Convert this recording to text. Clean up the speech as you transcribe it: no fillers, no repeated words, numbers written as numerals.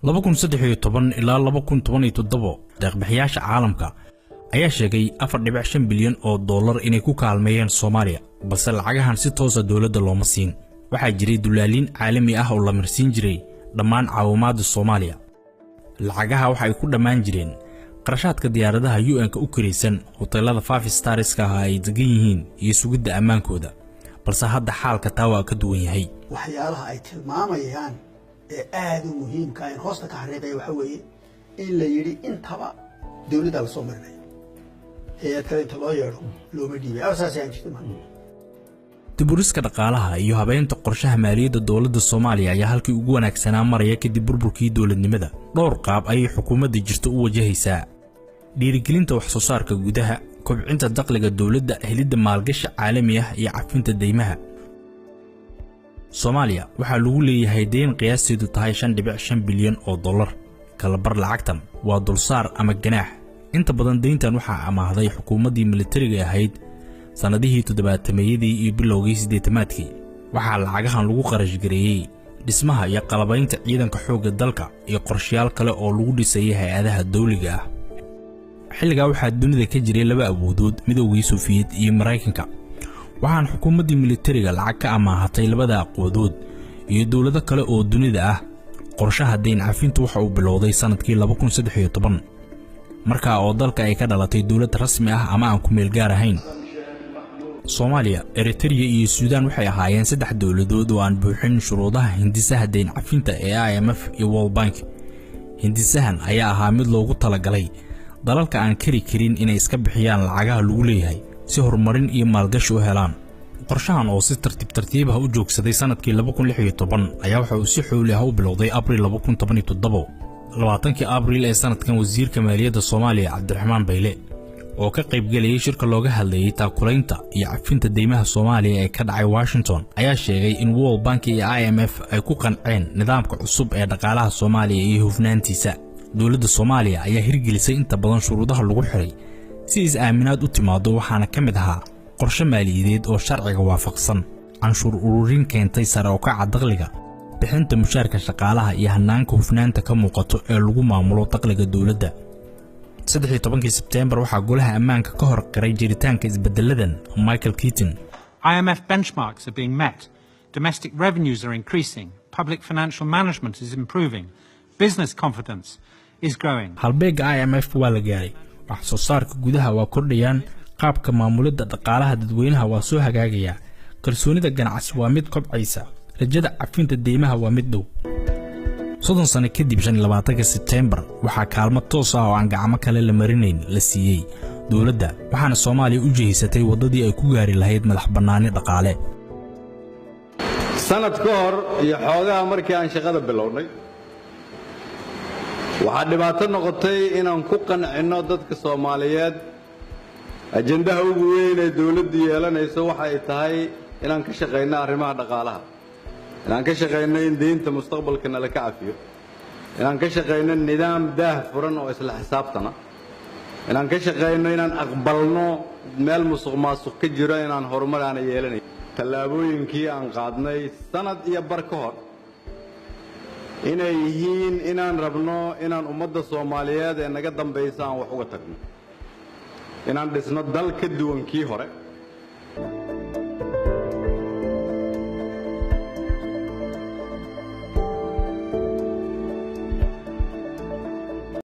2013 ilaa 2017 deeq-bixiyaasha caalamka ayaa sheegay 4.5 bilyan oo dollar inay ku kaalmeeyeen Soomaaliya balse lacagahan si toos ah dawladda looma siin waxaa jiray dulaalin caalami ah oo la marsiin jiray dhammaan caawimaadda Soomaaliya lacagaha waxa ay ku dhamaan jireen qarashaadka diyaaradaha UN-ka u kiraysan hoteelada 5 starska ah ay degan yihiin iyo sugidda ammaankooda balse hadda xaalka taa waa ka duwan yahay waxyaalaha ay tilmaamayaan ee aad u muhiimka ah in hoosta ka xariiqay waxa weeye in la yiri intaba dawladda la soo marinay hay'ad kale inta loo yeero looma dhiibay asaasi aan jirtay diburiska dhaqaalaha iyo habeynta qorshaha maaliyadda dawladda Soomaaliya ayaa halkii ugu wanaagsanaa maraya kadib burburkii dawladnimada dhowr qaab ay xukuumadda jirto u wajahaysaa dhiirigelinta wax soo saarka gudaha kobcinta dakhliga dawladda helidda maalgashi caalami ah iyo cafinta deymaha Soomaaliya waxa lagu leeyahay deyn qiyaasteedu tahay 5.5 bilyan oo dollar kala bar lacagtan waa dulsaar ama ganaax inta badan deyntan waxa amaahday xukuumaddii militariga ahayd sanadihii 70-meeyadii iyo bilowgii 80-maadkii waxa lacagahan lagu qarash gareeyay dhismaha iyo qalabaynta ciidanka xoogga dalka iyo qorshayaal kale oo lagu dhisay hay'adaha dawliga ah xilliga waxa dunida ka jiray laba awoodood midowgii Soviet iyo Mareykanka waxaan xukuumaddii militariga lacag ka amaahatay labada aqoodood iyo dawlado kale oo dunida ah qorshaha deyn cafintu waxa uu bilowday sanadkii 2013 marka oo dalka ay ka dhalatay dawlad rasmi ah ama aan ku meel gaar ahayn Soomaaliya, Eritrea iyo Suudaan waxay ahaayeen saddex dawladood oo aan buuxin shuruudaha hindisaha deyn cafinta ee IMF iyo World Bank. Hindisahan ayaa ahaa mid loogu talagalay dalalka aan kari karin inay iska bixiyaan lacagaha lagu leeyahay si horumarin iyo maalgashi u helaan. Qorshahan oo si tartiib ah u joogsaday sanadkii 2016 ayaa waxa uu si xooli ah u bilowday Abriil 2017. 20 Abriil ee sanadkan wasiirka maaliyadda Soomaaliya Cabdiraxmaan Bayle oo ka qayb galay shirka looga hadlayay taakulaynta iyo cafinta deymaha Soomaaliya ee ka dhacay Washington ayaa sheegay in World Bank iyo IMF ay ku qanceen nidaamka cusub ee dhaqaalaha Soomaaliya iyo hufnaantiisa dawladda Soomaaliya ayaa hirgelisay inta badan shuruudaha lagu xiray si is-aaminaad u timaado waxaana ka mid ahaa qorshe maaliyadeed oo sharciga waafaqsan canshuur ururin keentay sare u kaca dakhliga bixinta mushaarka shaqaalaha iyo hanaanka hufnaanta ka muuqato ee lagu maamulo dakhliga dawladda 13 September waxaa golaha ammaanka ka hor qiray jiritaanka isbedeladan Michael Keaton IMF benchmarks are being met domestic revenues are increasing public financial management is improving business confidence is growing halbeega IMF waa la gaaray wax soo saarka gudaha waa kordhayaan qaabka maamulidda dhaqaalaha dadweynaha waa soo hagaagaya kalsoonida ganacsi waa mid kobcaysa rajada cafinta deymaha waa mid dhow 30 sano kadib 25 September waxa kaalmo toos ah oo aan gacmo kale la marinayn la siiyay dawladda waxaana Soomaaliya u jeesatay wadadii ay ku gaari lahayd madax bannaani dhaqaale sanad ka hor iyo xoogaha markii aan shaqada bilownay waxa dhibaato noqotay inaan ku qancino dadka Soomaaliyeed ajendaha ugu weyn ee dawladdu yeelanayso waxa ay tahay inaan ka shaqeyno arrimaha dhaqaalaha inaan ka shaqeyno in deynta mustaqbalkana la ka cafiyo inaan ka shaqeyno nidaam daah furan oo isla xisaabtana inaan ka shaqeyno inaan aqbalno meel musuqmaasuq ka jiro inaan horumar aan yeelanayn tallaabooyinkii aan qaadnay sanad iyo bar ka hor inay yihiin inaan rabno inaan ummadda Soomaaliyeed ee naga dambaysa aan wax uga tagno inaan dhisno dal ka duwan kii hore